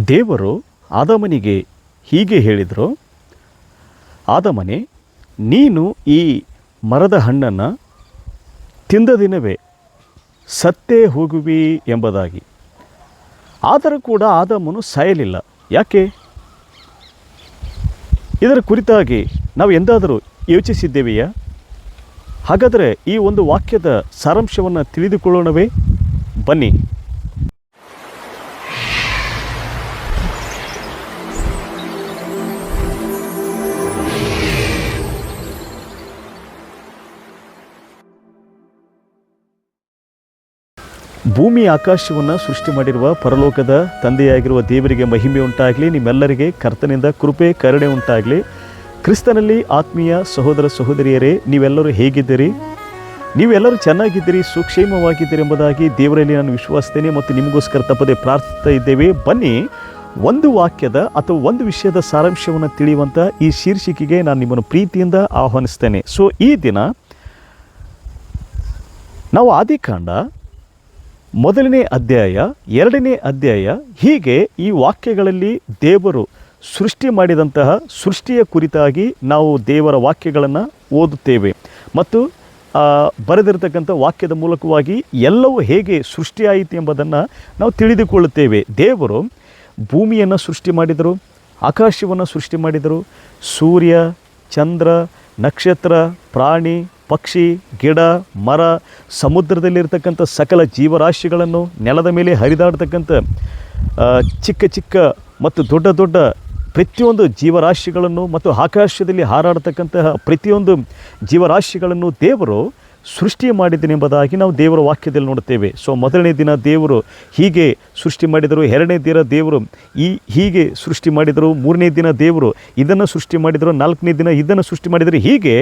ದೇವರು ಆದಾಮನಿಗೆ ಹೀಗೆ ಹೇಳಿದರು, ಆದಾಮನೇ, ನೀನು ಈ ಮರದ ಹಣ್ಣನ್ನು ತಿಂದ ದಿನವೇ ಸತ್ತೇ ಹೋಗುವಿ ಎಂಬುದಾಗಿ. ಆದರೂ ಕೂಡ ಆದಾಮನು ಸಾಯಲಿಲ್ಲ. ಯಾಕೆ? ಇದರ ಕುರಿತಾಗಿ ನಾವು ಎಂದಾದರೂ ಯೋಚಿಸಿದ್ದೇವೆಯಾ? ಹಾಗಾದರೆ ಈ ಒಂದು ವಾಕ್ಯದ ಸಾರಾಂಶವನ್ನು ತಿಳಿದುಕೊಳ್ಳೋಣವೇ? ಬನ್ನಿ. ಭೂಮಿ ಆಕಾಶವನ್ನು ಸೃಷ್ಟಿ ಮಾಡಿರುವ ಪರಲೋಕದ ತಂದೆಯಾಗಿರುವ ದೇವರಿಗೆ ಮಹಿಮೆ ಉಂಟಾಗಲಿ. ನಿಮ್ಮೆಲ್ಲರಿಗೆ ಕರ್ತನಿಂದ ಕೃಪೆ ಕರುಣೆ ಉಂಟಾಗಲಿ. ಕ್ರಿಸ್ತನಲ್ಲಿ ಆತ್ಮೀಯ ಸಹೋದರ ಸಹೋದರಿಯರೇ, ನೀವೆಲ್ಲರೂ ಹೇಗಿದ್ದೀರಿ? ನೀವೆಲ್ಲರೂ ಚೆನ್ನಾಗಿದ್ದೀರಿ, ಸುಕ್ಷೇಮವಾಗಿದ್ದೀರಿ ಎಂಬುದಾಗಿ ದೇವರಲ್ಲಿ ನಾನು ವಿಶ್ವಾಸಿಸ್ತೇನೆ ಮತ್ತು ನಿಮಗೋಸ್ಕರ ತಪ್ಪದೆ ಪ್ರಾರ್ಥಿಸ್ತಾ ಇದ್ದೇವೆ. ಬನ್ನಿ, ಒಂದು ವಾಕ್ಯದ ಅಥವಾ ಒಂದು ವಿಷಯದ ಸಾರಾಂಶವನ್ನು ತಿಳಿಯುವಂಥ ಈ ಶೀರ್ಷಿಕೆಗೆ ನಾನು ನಿಮ್ಮನ್ನು ಪ್ರೀತಿಯಿಂದ ಆಹ್ವಾನಿಸ್ತೇನೆ. ಸೊ ಈ ದಿನ ನಾವು ಆದಿಕಾಂಡ 1ನೇ ಅಧ್ಯಾಯ, 2ನೇ ಅಧ್ಯಾಯ, ಹೀಗೆ ಈ ವಾಕ್ಯಗಳಲ್ಲಿ ದೇವರು ಸೃಷ್ಟಿ ಮಾಡಿದಂತಹ ಸೃಷ್ಟಿಯ ಕುರಿತಾಗಿ ನಾವು ದೇವರ ವಾಕ್ಯಗಳನ್ನು ಓದುತ್ತೇವೆ ಮತ್ತು ಬರೆದಿರತಕ್ಕಂಥ ವಾಕ್ಯದ ಮೂಲಕವಾಗಿ ಎಲ್ಲವೂ ಹೇಗೆ ಸೃಷ್ಟಿಯಾಯಿತು ಎಂಬುದನ್ನು ನಾವು ತಿಳಿದುಕೊಳ್ಳುತ್ತೇವೆ. ದೇವರು ಭೂಮಿಯನ್ನು ಸೃಷ್ಟಿ ಮಾಡಿದರು, ಆಕಾಶವನ್ನು ಸೃಷ್ಟಿ ಮಾಡಿದರು, ಸೂರ್ಯ, ಚಂದ್ರ, ನಕ್ಷತ್ರ, ಪ್ರಾಣಿ, ಪಕ್ಷಿ, ಗಿಡ, ಮರ, ಸಮುದ್ರದಲ್ಲಿರ್ತಕ್ಕಂಥ ಸಕಲ ಜೀವರಾಶಿಗಳನ್ನು, ನೆಲದ ಮೇಲೆ ಹರಿದಾಡ್ತಕ್ಕಂಥ ಚಿಕ್ಕ ಚಿಕ್ಕ ಮತ್ತು ದೊಡ್ಡ ದೊಡ್ಡ ಪ್ರತಿಯೊಂದು ಜೀವರಾಶಿಗಳನ್ನು ಮತ್ತು ಆಕಾಶದಲ್ಲಿ ಹಾರಾಡ್ತಕ್ಕಂತಹ ಪ್ರತಿಯೊಂದು ಜೀವರಾಶಿಗಳನ್ನು ದೇವರು ಸೃಷ್ಟಿ ಮಾಡಿದನೆಂಬುದಾಗಿ ನಾವು ದೇವರ ವಾಕ್ಯದಲ್ಲಿ ನೋಡುತ್ತೇವೆ. ಸೊ ಮೊದಲನೇ ದಿನ ದೇವರು ಹೀಗೆ ಸೃಷ್ಟಿ ಮಾಡಿದರು, 2ನೇ ದಿನ ದೇವರು ಹೀಗೆ ಸೃಷ್ಟಿ ಮಾಡಿದರು, 3ನೇ ದಿನ ದೇವರು ಇದನ್ನು ಸೃಷ್ಟಿ ಮಾಡಿದರು, 4ನೇ ದಿನ ಇದನ್ನು ಸೃಷ್ಟಿ ಮಾಡಿದರು. ಹೀಗೆ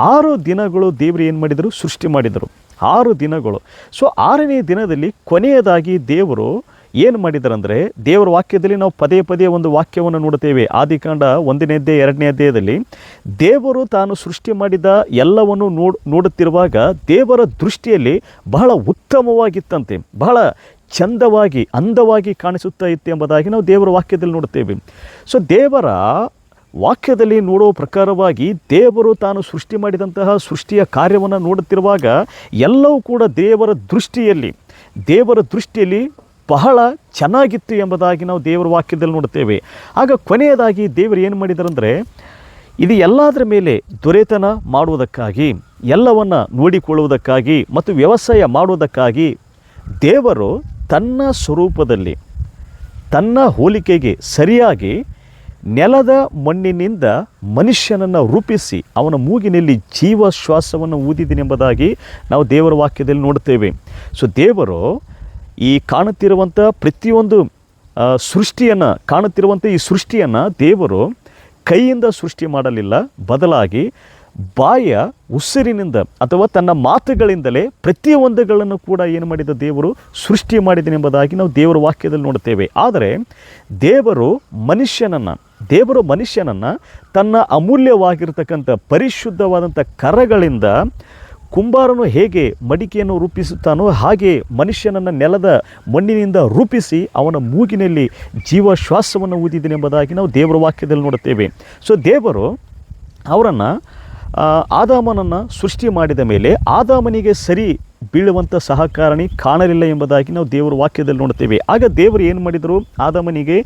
6 ದಿನಗಳು ದೇವರು ಏನು ಮಾಡಿದರು? ಸೃಷ್ಟಿ ಮಾಡಿದರು. 6 ದಿನಗಳು. ಸೊ 6ನೇ ದಿನದಲ್ಲಿ ಕೊನೆಯದಾಗಿ ದೇವರು ಏನು ಮಾಡಿದರಂದರೆ, ದೇವರ ವಾಕ್ಯದಲ್ಲಿ ನಾವು ಪದೇ ಪದೇ ಒಂದು ವಾಕ್ಯವನ್ನು ನೋಡುತ್ತೇವೆ. ಆದಿಕಾಂಡ 1ನೇ ಅಧ್ಯಾಯ 2ನೇ ಅಧ್ಯಾಯದಲ್ಲಿ ದೇವರು ತಾನು ಸೃಷ್ಟಿ ಮಾಡಿದ ಎಲ್ಲವನ್ನು ನೋಡುತ್ತಿರುವಾಗ ದೇವರ ದೃಷ್ಟಿಯಲ್ಲಿ ಬಹಳ ಉತ್ತಮವಾಗಿತ್ತಂತೆ, ಬಹಳ ಚಂದವಾಗಿ ಅಂದವಾಗಿ ಕಾಣಿಸುತ್ತಾ ಇತ್ತು ಎಂಬುದಾಗಿ ನಾವು ದೇವರ ವಾಕ್ಯದಲ್ಲಿ ನೋಡುತ್ತೇವೆ. ಸೊ ದೇವರ ವಾಕ್ಯದಲ್ಲಿ ನೋಡುವ ಪ್ರಕಾರವಾಗಿ ದೇವರು ತಾನು ಸೃಷ್ಟಿ ಮಾಡಿದಂತಹ ಸೃಷ್ಟಿಯ ಕಾರ್ಯವನ್ನು ನೋಡುತ್ತಿರುವಾಗ ಎಲ್ಲವೂ ಕೂಡ ದೇವರ ದೃಷ್ಟಿಯಲ್ಲಿ ಬಹಳ ಚೆನ್ನಾಗಿತ್ತು ಎಂಬುದಾಗಿ ನಾವು ದೇವರ ವಾಕ್ಯದಲ್ಲಿ ನೋಡುತ್ತೇವೆ. ಆಗ ಕೊನೆಯದಾಗಿ ದೇವರು ಏನು ಮಾಡಿದರಂದರೆ, ಇದು ಎಲ್ಲದರ ಮೇಲೆ ದೊರೆತನ ಮಾಡುವುದಕ್ಕಾಗಿ, ಎಲ್ಲವನ್ನು ನೋಡಿಕೊಳ್ಳುವುದಕ್ಕಾಗಿ ಮತ್ತು ವ್ಯವಸಾಯ ಮಾಡುವುದಕ್ಕಾಗಿ ದೇವರು ತನ್ನ ಸ್ವರೂಪದಲ್ಲಿ ತನ್ನ ಹೋಲಿಕೆಗೆ ಸರಿಯಾಗಿ ನೆಲದ ಮಣ್ಣಿನಿಂದ ಮನುಷ್ಯನನ್ನು ರೂಪಿಸಿ ಅವನ ಮೂಗಿನಲ್ಲಿ ಜೀವ ಶ್ವಾಸವನ್ನು ಊದಿದನೆಂಬುದಾಗಿ ನಾವು ದೇವರ ವಾಕ್ಯದಲ್ಲಿ ನೋಡುತ್ತೇವೆ. ಸೊ ದೇವರು ಈ ಕಾಣುತ್ತಿರುವಂಥ ಪ್ರತಿಯೊಂದು ಈ ಸೃಷ್ಟಿಯನ್ನು ದೇವರು ಕೈಯಿಂದ ಸೃಷ್ಟಿ ಮಾಡಲಿಲ್ಲ, ಬದಲಾಗಿ ಬಾಯ ಉಸಿರಿನಿಂದ ಅಥವಾ ತನ್ನ ಮಾತುಗಳಿಂದಲೇ ಪ್ರತಿಯೊಂದುಗಳನ್ನು ಕೂಡ ಏನು ಮಾಡಿದ ದೇವರು ಸೃಷ್ಟಿ ಮಾಡಿದನೆಂಬುದಾಗಿ ನಾವು ದೇವರ ವಾಕ್ಯದಲ್ಲಿ ನೋಡುತ್ತೇವೆ. ಆದರೆ ದೇವರು ಮನುಷ್ಯನನ್ನು ತನ್ನ ಅಮೂಲ್ಯವಾಗಿರ್ತಕ್ಕಂಥ ಪರಿಶುದ್ಧವಾದಂಥ ಕರಗಳಿಂದ ಕುಂಬಾರನು ಹೇಗೆ ಮಡಿಕೆಯನ್ನು ರೂಪಿಸುತ್ತಾನೋ ಹಾಗೆ ಮನುಷ್ಯನನ್ನು ನೆಲದ ಮಣ್ಣಿನಿಂದ ರೂಪಿಸಿ ಅವನ ಮೂಗಿನಲ್ಲಿ ಜೀವ ಶ್ವಾಸವನ್ನು ಊದಿದನೆಂಬುದಾಗಿ ನಾವು ದೇವರ ವಾಕ್ಯದಲ್ಲಿ ನೋಡುತ್ತೇವೆ. ಸೊ ದೇವರು ಅವರನ್ನು ಆದಾಮನನ್ನು ಸೃಷ್ಟಿ ಮಾಡಿದ ಮೇಲೆ ಆದಾಮನಿಗೆ ಸರಿ ಬೀಳುವಂಥ ಸಹಕಾರಣಿ ಕಾಣಲಿಲ್ಲ ಎಂಬುದಾಗಿ ನಾವು ದೇವರ ವಾಕ್ಯದಲ್ಲಿ ನೋಡುತ್ತೇವೆ. ಆಗ ದೇವರು ಏನು ಮಾಡಿದರು? ಆದಾಮನಿಗೆ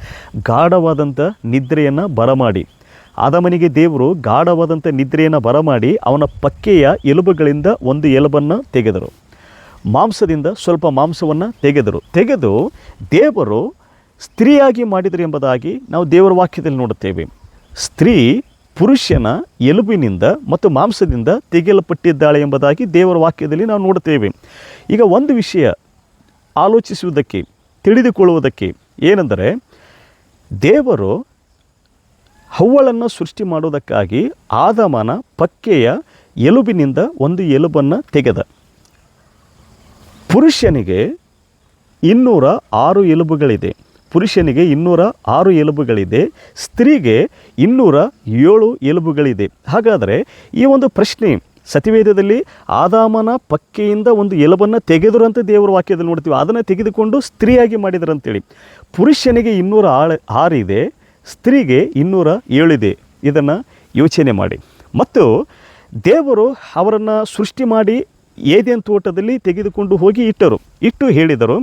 ಗಾಢವಾದಂಥ ನಿದ್ರೆಯನ್ನು ಬರಮಾಡಿ ಅವನ ಪಕ್ಕೆಯ ಎಲುಬುಗಳಿಂದ ಒಂದು ಎಲುಬನ್ನು ತೆಗೆದರು, ಮಾಂಸದಿಂದ ಸ್ವಲ್ಪ ಮಾಂಸವನ್ನು ತೆಗೆದು ದೇವರು ಸ್ತ್ರೀಯಾಗಿ ಮಾಡಿದರು ಎಂಬುದಾಗಿ ನಾವು ದೇವರ ವಾಕ್ಯದಲ್ಲಿ ನೋಡುತ್ತೇವೆ. ಸ್ತ್ರೀ ಪುರುಷನ ಎಲುಬಿನಿಂದ ಮತ್ತು ಮಾಂಸದಿಂದ ತೆಗೆಯಲ್ಪಟ್ಟಿದ್ದಾಳೆ ಎಂಬುದಾಗಿ ದೇವರ ವಾಕ್ಯದಲ್ಲಿ ನಾವು ನೋಡುತ್ತೇವೆ. ಈಗ ಒಂದು ವಿಷಯ ಆಲೋಚಿಸುವುದಕ್ಕೆ, ತಿಳಿದುಕೊಳ್ಳುವುದಕ್ಕೆ ಏನೆಂದರೆ, ದೇವರು ಹವ್ವಳನ್ನು ಸೃಷ್ಟಿ ಮಾಡುವುದಕ್ಕಾಗಿ ಆದಾಮನ ಪಕ್ಕೆಯ ಎಲುಬಿನಿಂದ ಒಂದು ಎಲುಬನ್ನು ತೆಗೆದ. ಪುರುಷನಿಗೆ 206 ಎಲುಬುಗಳಿದೆ, ಸ್ತ್ರೀಗೆ 207 ಎಲುಬುಗಳಿದೆ. ಹಾಗಾದರೆ ಈ ಒಂದು ಪ್ರಶ್ನೆ ಸತಿವೇದದಲ್ಲಿ ಆದಾಮನ ಪಕ್ಕೆಯಿಂದ ಒಂದು ಎಲುಬನ್ನು ತೆಗೆದರು ಅಂತ ದೇವರ ವಾಕ್ಯದಲ್ಲಿ ನೋಡ್ತೀವಿ. ಅದನ್ನು ತೆಗೆದುಕೊಂಡು ಸ್ತ್ರೀಯಾಗಿ ಮಾಡಿದರು ಅಂತೇಳಿ. ಪುರುಷನಿಗೆ 206 ಇದೆ, ಸ್ತ್ರೀಗೆ 207 ಇದೆ. ಇದನ್ನು ಯೋಚನೆ ಮಾಡಿ. ಮತ್ತು ದೇವರು ಅವರನ್ನು ಸೃಷ್ಟಿ ಮಾಡಿ ಏದೇನ್ ತೋಟದಲ್ಲಿ ತೆಗೆದುಕೊಂಡು ಹೋಗಿ ಇಟ್ಟು ಹೇಳಿದರು,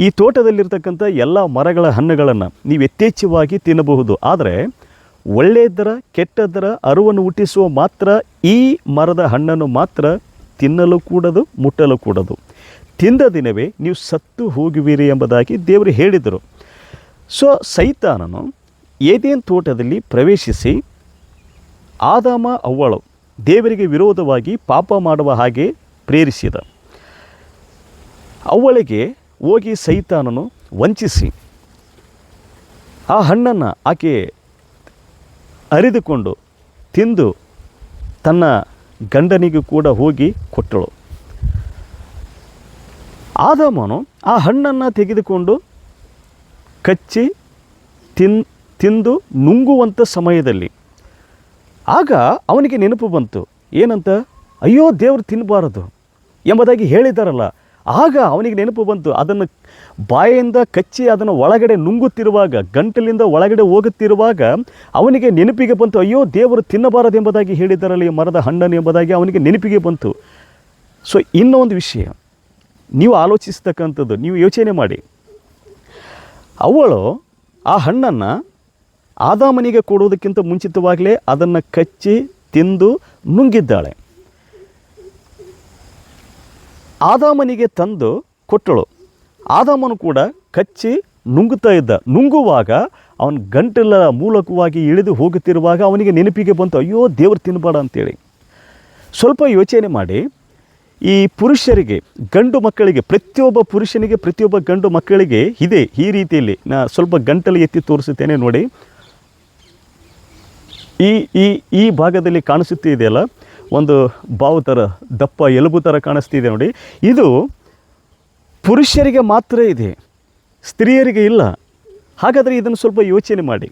ಈ ತೋಟದಲ್ಲಿರ್ತಕ್ಕಂಥ ಎಲ್ಲ ಮರಗಳ ಹಣ್ಣುಗಳನ್ನು ನೀವು ಯಥೇಚ್ಛವಾಗಿ ತಿನ್ನಬಹುದು, ಆದರೆ ಒಳ್ಳೆಯದರ ಕೆಟ್ಟದರ ಅರಿವನ್ನು ಹುಟ್ಟಿಸುವ ಮಾತ್ರ ಈ ಮರದ ಹಣ್ಣನ್ನು ಮಾತ್ರ ತಿನ್ನಲು ಕೂಡದು, ಮುಟ್ಟಲು ಕೂಡದು. ತಿಂದ ದಿನವೇ ನೀವು ಸತ್ತು ಹೋಗುವಿರಿ ಎಂಬುದಾಗಿ ದೇವರು ಹೇಳಿದರು. ಸೊ ಸೈತಾನನು ಏದೇನ್ ತೋಟದಲ್ಲಿ ಪ್ರವೇಶಿಸಿ ಆದಾಮ ಅವ್ವಳು ದೇವರಿಗೆ ವಿರೋಧವಾಗಿ ಪಾಪ ಮಾಡುವ ಹಾಗೆ ಪ್ರೇರಿಸಿದ. ಅವಳಿಗೆ ಹೋಗಿ ಸೈತಾನನು ವಂಚಿಸಿ ಆ ಹಣ್ಣನ್ನು ಆಕೆ ಅರಿದುಕೊಂಡು ತಿಂದು ತನ್ನ ಗಂಡನಿಗೂ ಕೂಡ ಹೋಗಿ ಕೊಟ್ಟಳು. ಆದಾಮನು ಆ ಹಣ್ಣನ್ನು ತೆಗೆದುಕೊಂಡು ಕಚ್ಚಿ ತಿಂದು ನುಂಗುವಂಥ ಸಮಯದಲ್ಲಿ ಆಗ ಅವನಿಗೆ ನೆನಪು ಬಂತು. ಏನಂತ? ಅಯ್ಯೋ, ದೇವರು ತಿನ್ನಬಾರದು ಎಂಬುದಾಗಿ ಹೇಳಿದಾರಲ್ಲ. ಆಗ ಅವನಿಗೆ ನೆನಪು ಬಂತು. ಅದನ್ನು ಬಾಯಿಂದ ಕಚ್ಚಿ ಅದನ್ನು ಒಳಗಡೆ ನುಂಗುತ್ತಿರುವಾಗ, ಗಂಟಲಿಂದ ಒಳಗಡೆ ಹೋಗುತ್ತಿರುವಾಗ ಅವನಿಗೆ ನೆನಪಿಗೆ ಬಂತು, ಅಯ್ಯೋ, ದೇವರು ತಿನ್ನಬಾರದು ಎಂಬುದಾಗಿ ಹೇಳಿದಾರಲ್ಲ ಈ ಮರದ ಹಣ್ಣನ್ನು ಎಂಬುದಾಗಿ ಅವನಿಗೆ ನೆನಪಿಗೆ ಬಂತು. ಸೊ ಇನ್ನೊಂದು ವಿಷಯ ನೀವು ಆಲೋಚಿಸ್ತಕ್ಕಂಥದ್ದು, ನೀವು ಯೋಚನೆ ಮಾಡಿ. ಅವಳು ಆ ಹಣ್ಣನ್ನು ಆದಾಮನಿಗೆ ಕೊಡುವುದಕ್ಕಿಂತ ಮುಂಚಿತವಾಗಲೇ ಅದನ್ನು ಕಚ್ಚಿ ತಿಂದು ನುಂಗಿದ್ದಾಳೆ. ಆದಾಮನಿಗೆ ತಂದು ಕೊಟ್ಟಳು. ಆದಾಮನು ಕೂಡ ಕಚ್ಚಿ ನುಂಗುತ್ತಾ ಇದ್ದ. ನುಂಗುವಾಗ ಅವನ ಗಂಟಲ ಮೂಲಕವಾಗಿ ಇಳಿದು ಹೋಗುತ್ತಿರುವಾಗ ಅವನಿಗೆ ನೆನಪಿಗೆ ಬಂತು, ಅಯ್ಯೋ, ದೇವರು ತಿನ್ನಬೇಡ ಅಂತೇಳಿ. ಸ್ವಲ್ಪ ಯೋಚನೆ ಮಾಡಿ. ಈ ಪುರುಷರಿಗೆ, ಗಂಡು ಮಕ್ಕಳಿಗೆ, ಪ್ರತಿಯೊಬ್ಬ ಪುರುಷನಿಗೆ, ಪ್ರತಿಯೊಬ್ಬ ಗಂಡು ಮಕ್ಕಳಿಗೆ ಇದೆ ಈ ರೀತಿಯಲ್ಲಿ. ನಾನು ಸ್ವಲ್ಪ ಗಂಟಲು ಎತ್ತಿ ತೋರಿಸುತ್ತೇನೆ ನೋಡಿ. ಈ ಈ ಈ ಭಾಗದಲ್ಲಿ ಕಾಣಿಸುತ್ತಿದೆಯಲ್ಲ, ಒಂದು ಬಾವು ಥರ, ದಪ್ಪ ಎಲುಬು ಥರ ಕಾಣಿಸ್ತಿದೆ ನೋಡಿ. ಇದು ಪುರುಷರಿಗೆ ಮಾತ್ರ ಇದೆ, ಸ್ತ್ರೀಯರಿಗೆ ಇಲ್ಲ. ಹಾಗಾದರೆ ಇದನ್ನು ಸ್ವಲ್ಪ ಯೋಚನೆ ಮಾಡಿ.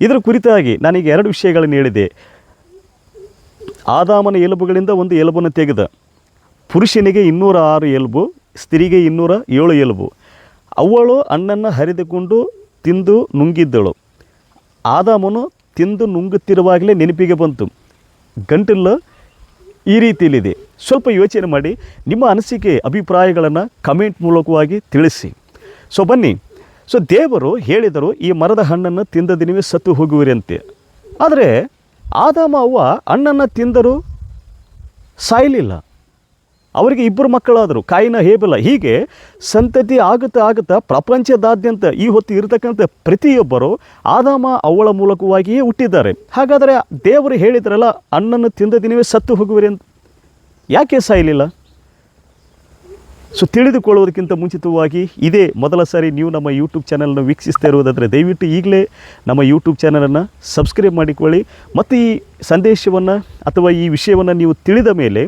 ಇದರ ಕುರಿತಾಗಿ ನಾನೀಗ 2 ವಿಷಯಗಳನ್ನು ಹೇಳಿದೆ. ಆದಾಮನ ಎಲುಬುಗಳಿಂದ ಒಂದು ಎಲುಬನ್ನು ತೆಗೆದ. ಪುರುಷನಿಗೆ 206 ಎಲುಬು, ಸ್ತ್ರೀಗೆ 207 ಎಲುಬು. ಅವಳು ಹಣ್ಣನ್ನು ಹರಿದುಕೊಂಡು ತಿಂದು ನುಂಗಿದ್ದಳು. ಆದಾಮನು ತಿಂದು ನುಂಗುತ್ತಿರುವಾಗಲೇ ನೆನಪಿಗೆ ಬಂತು, ಗಂಟಲು ಈ ರೀತಿಯಲ್ಲಿದೆ. ಸ್ವಲ್ಪ ಯೋಚನೆ ಮಾಡಿ. ನಿಮ್ಮ ಅನಿಸಿಕೆ, ಅಭಿಪ್ರಾಯಗಳನ್ನು ಕಮೆಂಟ್ ಮೂಲಕವಾಗಿ ತಿಳಿಸಿ. ಸೊ ಬನ್ನಿ. ಸೊ ದೇವರು ಹೇಳಿದರು, ಈ ಮರದ ಹಣ್ಣನ್ನು ತಿಂದ ದಿನವೇ ಸತ್ತು ಹೋಗುವಿರಿ ಅಂತೆ. ಆದರೆ ಆದಾಮ ಅವ್ವ ಹಣ್ಣನ್ನು ತಿಂದರೂ ಸಾಯಲಿಲ್ಲ. ಅವರಿಗೆ 2 ಮಕ್ಕಳಾದರು, ಕಾಯಿನ ಹೇಬೆಲ. ಹೀಗೆ ಸಂತತಿ ಆಗುತ್ತಾ ಪ್ರಪಂಚದಾದ್ಯಂತ ಈ ಹೊತ್ತು ಇರತಕ್ಕಂಥ ಪ್ರತಿಯೊಬ್ಬರು ಆದಾಮ ಅವಳ ಮೂಲಕವಾಗಿಯೇ ಹುಟ್ಟಿದ್ದಾರೆ. ಹಾಗಾದರೆ ದೇವರು ಹೇಳಿದ್ರಲ್ಲ, ಹಣ್ಣನ್ನು ತಿಂದ ದಿನವೇ ಸತ್ತು ಹೋಗುವಿರಿ ಅಂತ, ಯಾಕೆ ಸಾಯಲಿಲ್ಲ? ಸೊ ತಿಳಿದುಕೊಳ್ಳುವುದಕ್ಕಿಂತ ಮುಂಚಿತವಾಗಿ, ಇದೇ ಮೊದಲ ಸಾರಿ ನೀವು ನಮ್ಮ ಯೂಟ್ಯೂಬ್ ಚಾನಲನ್ನು ವೀಕ್ಷಿಸ್ತಾ ಇರುವುದಾದರೆ ದಯವಿಟ್ಟು ಈಗಲೇ ನಮ್ಮ ಯೂಟ್ಯೂಬ್ ಚಾನಲನ್ನು ಸಬ್ಸ್ಕ್ರೈಬ್ ಮಾಡಿಕೊಳ್ಳಿ. ಮತ್ತು ಈ ಸಂದೇಶವನ್ನು ಅಥವಾ ಈ ವಿಷಯವನ್ನು ನೀವು ತಿಳಿದ ಮೇಲೆ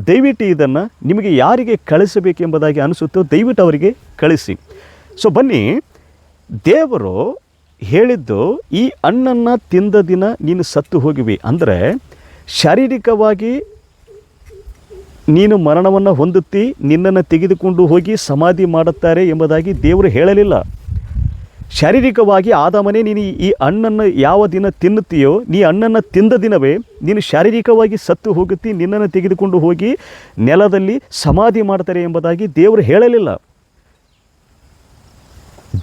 ದಯವಿಟ್ಟು ಇದನ್ನು ನಿಮಗೆ ಯಾರಿಗೆ ಕಳಿಸಬೇಕೆಂಬುದಾಗಿ ಅನಿಸುತ್ತೋ ದಯವಿಟ್ಟು ಅವರಿಗೆ ಕಳಿಸಿ. ಸೊ ಬನ್ನಿ. ದೇವರು ಹೇಳಿದ್ದು, ಈ ಹಣ್ಣನ್ನು ತಿಂದ ದಿನ ನೀನು ಸತ್ತು ಹೋಗುವಿ. ಅಂದರೆ ಶಾರೀರಿಕವಾಗಿ ನೀನು ಮರಣವನ್ನು ಹೊಂದುತ್ತಿ, ನಿನ್ನನ್ನು ತೆಗೆದುಕೊಂಡು ಹೋಗಿ ಸಮಾಧಿ ಮಾಡುತ್ತಾರೆ ಎಂಬುದಾಗಿ ದೇವರು ಹೇಳಲಿಲ್ಲ. ಶಾರೀರಿಕವಾಗಿ ಆದಾಮನೇ ನೀನು ಈ ಹಣ್ಣನ್ನು ಯಾವ ದಿನ ತಿನ್ನುತ್ತೀಯೋ, ನೀ ಹಣ್ಣನ್ನು ತಿಂದ ದಿನವೇ ನೀನು ಶಾರೀರಿಕವಾಗಿ ಸತ್ತು ಹೋಗುತ್ತಿ, ನಿನ್ನನ್ನು ತೆಗೆದುಕೊಂಡು ಹೋಗಿ ನೆಲದಲ್ಲಿ ಸಮಾಧಿ ಮಾಡ್ತಾರೆ ಎಂಬುದಾಗಿ ದೇವರು ಹೇಳಲಿಲ್ಲ.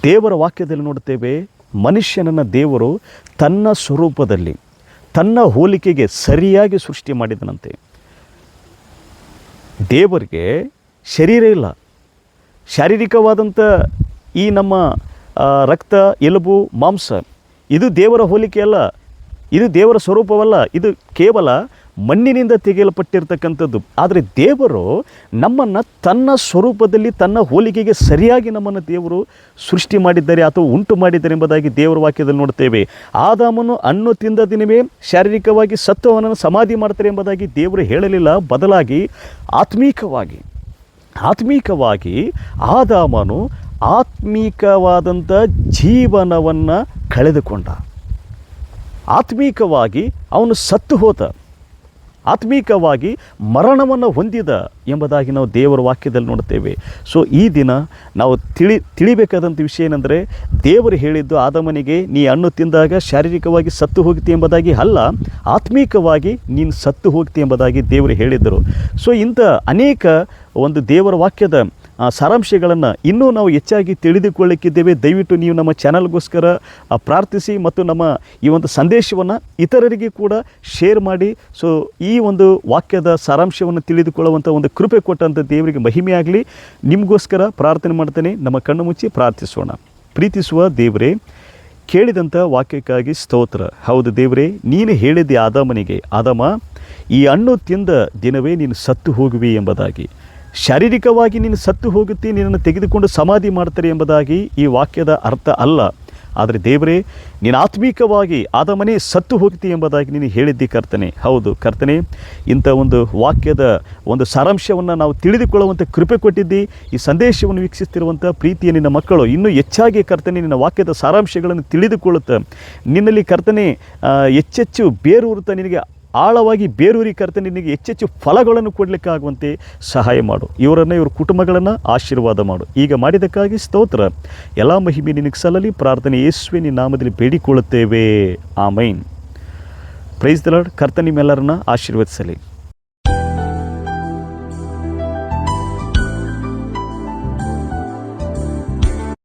ದೇವರ ವಾಕ್ಯದಲ್ಲಿ ನೋಡುತ್ತೇವೆ, ಮನುಷ್ಯನನ್ನು ದೇವರು ತನ್ನ ಸ್ವರೂಪದಲ್ಲಿ, ತನ್ನ ಹೋಲಿಕೆಗೆ ಸರಿಯಾಗಿ ಸೃಷ್ಟಿ ಮಾಡಿದನಂತೆ. ದೇವರಿಗೆ ಶರೀರ ಇಲ್ಲ. ಶಾರೀರಿಕವಾದಂಥ ಈ ನಮ್ಮ ರಕ್ತ, ಎಲುಬು, ಮಾಂಸ ಇದು ದೇವರ ಹೋಲಿಕೆ ಅಲ್ಲ, ಇದು ದೇವರ ಸ್ವರೂಪವಲ್ಲ. ಇದು ಕೇವಲ ಮಣ್ಣಿನಿಂದ ತೆಗೆಯಲ್ಪಟ್ಟಿರ್ತಕ್ಕಂಥದ್ದು. ಆದರೆ ದೇವರು ನಮ್ಮನ್ನು ತನ್ನ ಸ್ವರೂಪದಲ್ಲಿ, ತನ್ನ ಹೋಲಿಕೆಗೆ ಸರಿಯಾಗಿ ನಮ್ಮನ್ನು ದೇವರು ಸೃಷ್ಟಿ ಮಾಡಿದ್ದಾರೆ ಅಥವಾ ಉಂಟು ಮಾಡಿದ್ದಾರೆ ಎಂಬುದಾಗಿ ದೇವರ ವಾಕ್ಯದಲ್ಲಿ ನೋಡ್ತೇವೆ. ಆದಾಮನು ಹಣ್ಣು ತಿಂದ ದಿನವೇ ಶಾರೀರಿಕವಾಗಿ ಸತ್ತು ಅವನನ್ನು ಸಮಾಧಿ ಮಾಡ್ತಾರೆ ಎಂಬುದಾಗಿ ದೇವರು ಹೇಳಲಿಲ್ಲ. ಬದಲಾಗಿ ಆತ್ಮೀಕವಾಗಿ ಆದಾಮನು ಆತ್ಮೀಕವಾದಂಥ ಜೀವನವನ್ನು ಕಳೆದುಕೊಂಡ. ಆತ್ಮೀಕವಾಗಿ ಅವನು ಸತ್ತು ಹೋದ. ಆತ್ಮೀಕವಾಗಿ ಮರಣವನ್ನು ಹೊಂದಿದ ಎಂಬುದಾಗಿ ನಾವು ದೇವರ ವಾಕ್ಯದಲ್ಲಿ ನೋಡ್ತೇವೆ. ಸೊ ಈ ದಿನ ನಾವು ತಿಳಿಬೇಕಾದಂಥ ವಿಷಯ ಏನೆಂದರೆ, ದೇವರು ಹೇಳಿದ್ದು ಆದಾಮನಿಗೆ ನೀ ಹಣ್ಣು ತಿಂದಾಗ ಶಾರೀರಿಕವಾಗಿ ಸತ್ತು ಹೋಗ್ತಿ ಎಂಬುದಾಗಿ ಅಲ್ಲ, ಆತ್ಮೀಕವಾಗಿ ನೀನು ಸತ್ತು ಹೋಗ್ತಿ ಎಂಬುದಾಗಿ ದೇವರು ಹೇಳಿದ್ದರು. ಸೊ ಇಂಥ ಅನೇಕ ಒಂದು ದೇವರ ವಾಕ್ಯದ ಸಾರಾಂಶಗಳನ್ನು ಇನ್ನೂ ನಾವು ಹೆಚ್ಚಾಗಿ ತಿಳಿದುಕೊಳ್ಳಿಕ್ಕಿದ್ದೇವೆ. ದಯವಿಟ್ಟು ನೀವು ನಮ್ಮ ಚಾನಲ್ಗೋಸ್ಕರ ಪ್ರಾರ್ಥಿಸಿ ಮತ್ತು ನಮ್ಮ ಈ ಒಂದು ಸಂದೇಶವನ್ನು ಇತರರಿಗೆ ಕೂಡ ಶೇರ್ ಮಾಡಿ. ಸೊ ಈ ಒಂದು ವಾಕ್ಯದ ಸಾರಾಂಶವನ್ನು ತಿಳಿದುಕೊಳ್ಳುವಂಥ ಒಂದು ಕೃಪೆ ಕೊಟ್ಟಂಥ ದೇವರಿಗೆ ಮಹಿಮೆಯಾಗಲಿ. ನಿಮಗೋಸ್ಕರ ಪ್ರಾರ್ಥನೆ ಮಾಡ್ತೇನೆ. ನಮ್ಮ ಕಣ್ಣು ಮುಚ್ಚಿ ಪ್ರಾರ್ಥಿಸೋಣ. ಪ್ರೀತಿಸುವ ದೇವರೇ, ಕೇಳಿದಂಥ ವಾಕ್ಯಕ್ಕಾಗಿ ಸ್ತೋತ್ರ. ಹೌದು ದೇವರೇ, ನೀನು ಹೇಳಿದ್ದೆ ಆದಾಮನಿಗೆ, ಆದಾಮ ಈ ಹಣ್ಣು ತಿಂದ ದಿನವೇ ನೀನು ಸತ್ತು ಹೋಗುವಿ ಎಂಬುದಾಗಿ. ಶಾರೀರಿಕವಾಗಿ ನೀನು ಸತ್ತು ಹೋಗುತ್ತಿ, ನಿನ್ನನ್ನು ತೆಗೆದುಕೊಂಡು ಸಮಾಧಿ ಮಾಡ್ತಾರೆ ಎಂಬುದಾಗಿ ಈ ವಾಕ್ಯದ ಅರ್ಥ ಅಲ್ಲ. ಆದರೆ ದೇವರೇ, ನೀನು ಆತ್ಮೀಕವಾಗಿ ಆದಾಮನೇ ಸತ್ತು ಹೋಗ್ತಿ ಎಂಬುದಾಗಿ ನೀನು ಹೇಳಿದ್ದಿ ಕರ್ತನೆ. ಹೌದು ಕರ್ತನೆ, ಇಂಥ ಒಂದು ವಾಕ್ಯದ ಒಂದು ಸಾರಾಂಶವನ್ನು ನಾವು ತಿಳಿದುಕೊಳ್ಳುವಂಥ ಕೃಪೆ ಕೊಟ್ಟಿದ್ದಿ. ಈ ಸಂದೇಶವನ್ನು ವೀಕ್ಷಿಸ್ತಿರುವಂಥ ಪ್ರೀತಿಯ ನಿನ್ನ ಮಕ್ಕಳು ಇನ್ನೂ ಹೆಚ್ಚಾಗಿ ಕರ್ತನೆ ನಿನ್ನ ವಾಕ್ಯದ ಸಾರಾಂಶಗಳನ್ನು ತಿಳಿದುಕೊಳ್ಳುತ್ತಾ ನಿನ್ನಲ್ಲಿ ಕರ್ತನೆ ಹೆಚ್ಚೆಚ್ಚು ಬೇರೂರುತ್ತಾ ನಿನಗೆ ಆಳವಾಗಿ ಬೇರೂರಿ ಕರ್ತನೆ ನಿನಗೆ ಹೆಚ್ಚೆಚ್ಚು ಫಲಗಳನ್ನು ಕೊಡಲಿಕ್ಕಾಗುವಂತೆ ಸಹಾಯ ಮಾಡು. ಇವರನ್ನು, ಇವ್ರ ಕುಟುಂಬಗಳನ್ನು ಆಶೀರ್ವಾದ ಮಾಡು. ಈಗ ಮಾಡಿದ್ದಕ್ಕಾಗಿ ಸ್ತೋತ್ರ. ಎಲ್ಲ ಮಹಿಮೆ ನಿನಗೆ ಸಲ್ಲಲಿ. ಪ್ರಾರ್ಥನೆ ಯೇಸುವೆ ನಿನ್ನ ನಾಮದಲ್ಲಿ ಬೇಡಿಕೊಳ್ಳುತ್ತೇವೆ. ಆಮೈನ್. Praise the Lord. ಕರ್ತನೆ ನಿಮ್ಮೆಲ್ಲರನ್ನ ಆಶೀರ್ವದಿಸಲಿ.